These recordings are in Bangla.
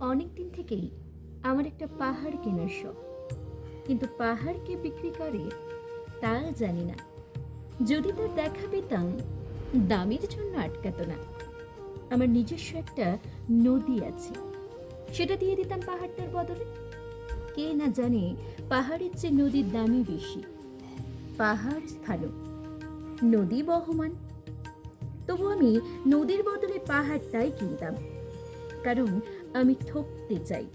অনেক দিন থেকেই আমার একটা পাহাড় কেনার শখ, কিন্তু পাহাড় কে বিক্রি করে তা জানি না। যদি তার দেখা পেতাম, দামের জন্য আটকাতো না। আমার নিজস্ব একটা নদী আছে, সেটা দিয়ে দিতাম পাহাড়টার বদলে। কে না জানে পাহাড়ের চেয়ে নদীর দামই বেশি। পাহাড় স্থানক, নদী বহমান। তবু আমি নদীর বদলে পাহাড়টাই কিনতাম, কারণ আমি ঠকতে চাই।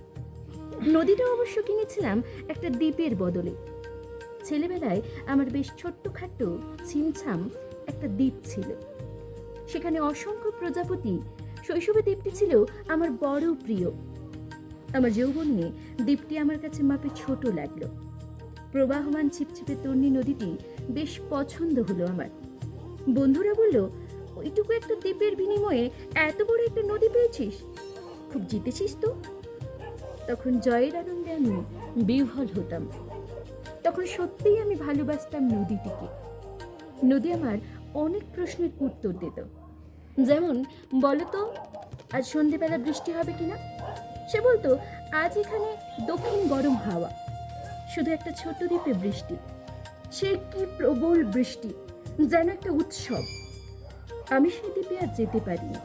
নদীটা অবশ্য কিনেছিলাম একটা দ্বীপের বদলে। ছেলেবেলায় আমার বেশ ছোট্টখাট্ট ছিমছাম একটা দ্বীপ ছিল, সেখানে অসংখ্য প্রজাপতি। শৈশবে দ্বীপটি ছিল আমার বড় প্রিয়। আমার যৌবনে দ্বীপটি আমার কাছে মাপে ছোট লাগলো। প্রবাহমান ছিপছিপে তর্ণী নদীটি বেশ পছন্দ হলো আমার। বন্ধুরা বলল, ওইটুকু একটা দ্বীপের বিনিময়ে এত বড় একটা নদী পেয়েছিস, খুব জিতেছিস তো। তখন জয়ের আনন্দে আমি বিহ্বল হতাম। তখন সত্যিই আমি ভালোবাসতাম নদীটিকে। নদী আমার অনেক প্রশ্নের উত্তর দিত, যেমন, বলতো আজ সন্ধেবেলা বৃষ্টি হবে কিনা। সে বলতো, আজ এখানে দক্ষিণ গরম হাওয়া। শুধু একটা ছোট দ্বীপে বৃষ্টি, সে কি প্রবল বৃষ্টি, যেন একটা উৎসব। আমি সেই দ্বীপে আর যেতে পারিনি।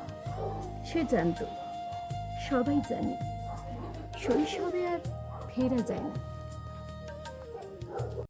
সে জানতো, সবাই জানে, শৈশবে আর ফেরা যায় না।